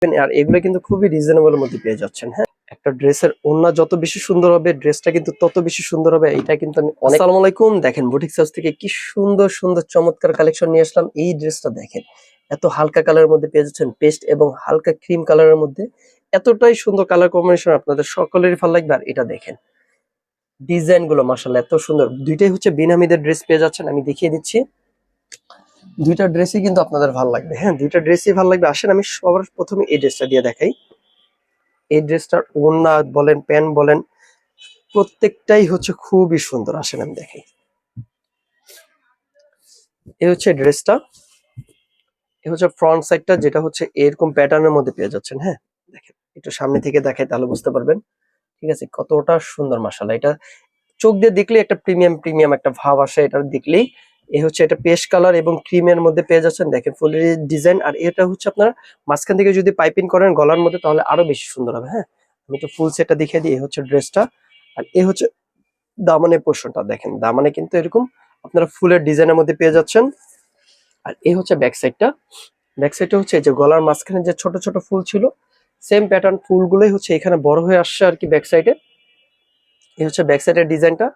আর এগুলো কিন্তু খুবই রিজনেবল মধ্যে পেয়ে যাচ্ছেন। হ্যাঁ, একটা ড্রেসের ওড়না যত বেশি সুন্দর হবে ড্রেসটা কিন্তু তত বেশি সুন্দর হবে। এটা কিন্তু আমি আসসালামু আলাইকুম, দেখেন বুটিক হাউস থেকে কি সুন্দর সুন্দর চমৎকার কালেকশন নিয়ে আসলাম। এই ড্রেসটা দেখেন, এত হালকা কালারের মধ্যে পেয়ে যাচ্ছেন, পেস্ট এবং হালকা ক্রিম কালারের মধ্যে এতটাই সুন্দর কালার কম্বিনেশন, আপনাদের সকলেরই ভালো লাগবে। আর এটা দেখেন ডিজাইন গুলো মাশাআল্লাহ এত সুন্দর। দুইটাই হচ্ছে বিনামিদের ড্রেস পেয়ে যাচ্ছেন, আমি দেখিয়ে দিচ্ছি। দুইটা ড্রেসই কিন্তু আপনাদের ভালো লাগবে। হ্যাঁ, দুইটা ড্রেসই ভালো লাগবে। আসেন আমি সবার প্রথমে এই ড্রেসটা দিয়ে দেখাই। এই ড্রেসটার ওড়না বলেন, প্যান্ট বলেন, প্রত্যেকটাই হচ্ছে খুবই সুন্দর। আসেন আমি দেখাই। এই হচ্ছে ড্রেসটা, এই হচ্ছে ফ্রন্ট সাইডটা, যেটা হচ্ছে এরকম প্যাটার্নের মধ্যে পেয়ে যাচ্ছেন। হ্যাঁ, দেখেন একটু সামনে থেকে দেখাই তাহলে বুঝতে পারবেন। ঠিক আছে, কতটা সুন্দর মাশাআল্লাহ। এটা চোখ দিয়ে দেখলে একটা প্রিমিয়াম প্রিমিয়াম একটা ভাব আসে এটা দেখলেই। এই হচ্ছে এটা পেস্ট কালার এবং ক্রিমের মধ্যে পেয়ে যাচ্ছেন। দেখেন ফুল ডিজাইন। আর এটা হচ্ছে আপনার মাঝখান থেকে যদি পাইপিং করেন গলার মধ্যে তাহলে আরো বেশি সুন্দর হবে। হ্যাঁ, আমি একটু ফুল সেটটা দেখিয়ে দিই। এই হচ্ছে ড্রেসটা। আর এই হচ্ছে দামানের পোর্শনটা, দেখেন দামানে কিন্তু এরকম আপনারা ফুলের ডিজাইনের মধ্যে পেয়ে যাচ্ছেন। আর এই হচ্ছে ব্যাক সাইডটা। ব্যাক সাইডটা হচ্ছে এই যে গলার মাঝখানে যে ছোট ছোট ফুল ছিল, সেম প্যাটার্ন ফুলগুলোই হচ্ছে এখানে বড় হয়ে আসছে আর কি ব্যাক সাইডে। এই হচ্ছে ব্যাক সাইডের ডিজাইনটা।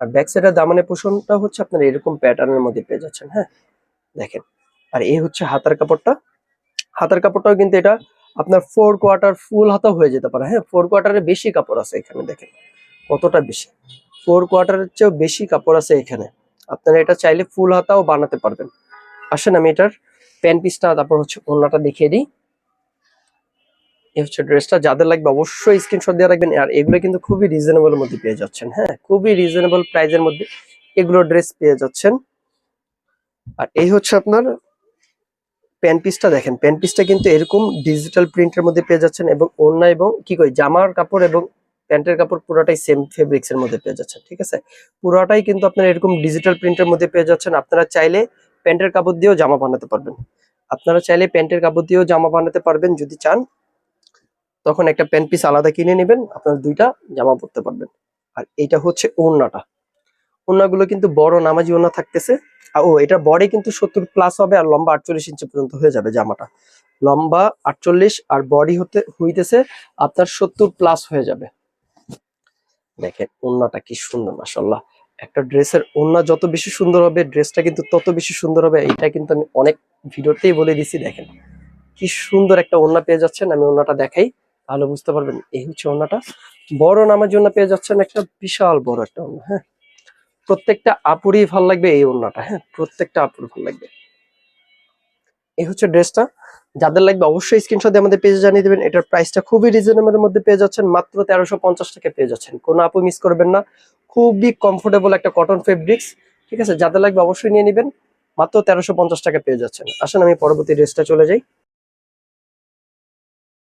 আর ব্যাক সাইডের দামানের পোর্শনটা হচ্ছে আপনার এরকম প্যাটার্নের মধ্যে পেয়ে যাচ্ছেন। হ্যাঁ, দেখেন। আর এই হচ্ছে হাতার কাপড়টা। হাতার কাপড়টাও কিন্তু এটা আপনার 4 কোয়ার্টার ফুল হাতা হয়ে যেতে পারে। হ্যাঁ, 4 কোয়ার্টারের বেশি কাপড় আছে এখানে, দেখেন কতটা বেশি। 4 কোয়ার্টারের চেয়েও বেশি কাপড় আছে এখানে। আপনারা এটা চাইলে ফুল হাতাও বানাতে পারবেন। আসেন আমি এটার প্যান্ট পিসটা তারপর হচ্ছে ওড়নাটা দেখিয়ে দিই। এই হচ্ছে ড্রেসটা, যাদের লাগবে অবশ্যই স্ক্রিনশট দিয়ে রাখবেন। আর এগুলো কিন্তু খুবই রিজনেবল মধ্যে পেয়ে যাচ্ছেন। হ্যাঁ, খুবই রিজনেবল প্রাইজের মধ্যে এগুলো ড্রেস পেয়ে যাচ্ছেন। আর এই হচ্ছে আপনার প্যান্ট পিসটা, দেখেন প্যান্ট পিসটা কিন্তু এরকম ডিজিটাল প্রিন্টের মধ্যে পেয়ে যাচ্ছেন এবং ওড়না এবং কি কই জামার কাপড় এবং প্যান্টের কাপড় পুরোটাই সেম ফেব্রিক্স এর মধ্যে পেয়ে যাচ্ছেন। ঠিক আছে, পুরোটাই কিন্তু আপনার এরকম ডিজিটাল প্রিন্টের মধ্যে পেয়ে যাচ্ছেন। আপনারা চাইলে প্যান্টের কাপড় দিয়েও জামা বানাতে পারবেন। আপনারা চাইলে প্যান্টের কাপড় দিয়েও জামা বানাতে পারবেন যদি চান। তখন একটা প্যান্ট পিস আলাদা কিনে নেবেন, আপনারা দুইটা জামা পরতে পারবেন। আর এটা হচ্ছে ওড়নাটা। ওড়নাগুলো কিন্তু বড় নামাজি ওড়না থাকতেছে। ও এটা বডি কিন্তু 70+ হবে আর লম্বা 48 ইঞ্চি পর্যন্ত হয়ে যাবে জামাটা। লম্বা 48 আর বডি হইতেছে আপনার 70+ হয়ে যাবে। দেখেন ওড়নাটা কি সুন্দর মাশাআল্লাহ। একটা ড্রেসের ওড়না যত বেশি সুন্দর হবে ড্রেসটা কিন্তু তত বেশি সুন্দর হবে। এটা কিন্তু আমি অনেক ভিডিওতেই বলে দিছি। দেখেন কি সুন্দর একটা ওড়না পেয়ে যাচ্ছেন। আমি ওড়নাটা দেখাই তাহলে বুঝতে পারবেন। এই হচ্ছে ওড়নাটা, বড় নামার জন্য পেয়ে যাচ্ছেন একটা বিশাল বড় একটা ওড়না। হ্যাঁ, প্রত্যেকটা আপুরই ভালো লাগবে এই ওড়নাটা। হ্যাঁ, প্রত্যেকটা আপুর ভালো লাগবে। এই হচ্ছে ড্রেসটা, যাদের লাগবে অবশ্যই স্ক্রিনশট দিয়ে আমাদের পেজে জানিয়ে দেবেন। এটার প্রাইসটা খুবই রিজনেবল এর মধ্যে পেয়ে যাচ্ছেন, মাত্র 1350 টাকা পেয়ে যাচ্ছেন। কোনো আপু মিস করবেন না, খুবই কমফোর্টেবল একটা কটন ফেব্রিক্স। ঠিক আছে, যাদের লাগবে অবশ্যই নিয়ে নেবেন, মাত্র 1350 টাকা পেয়ে যাচ্ছেন। আসেন আমি পরবর্তী ড্রেসটা চলে যাই।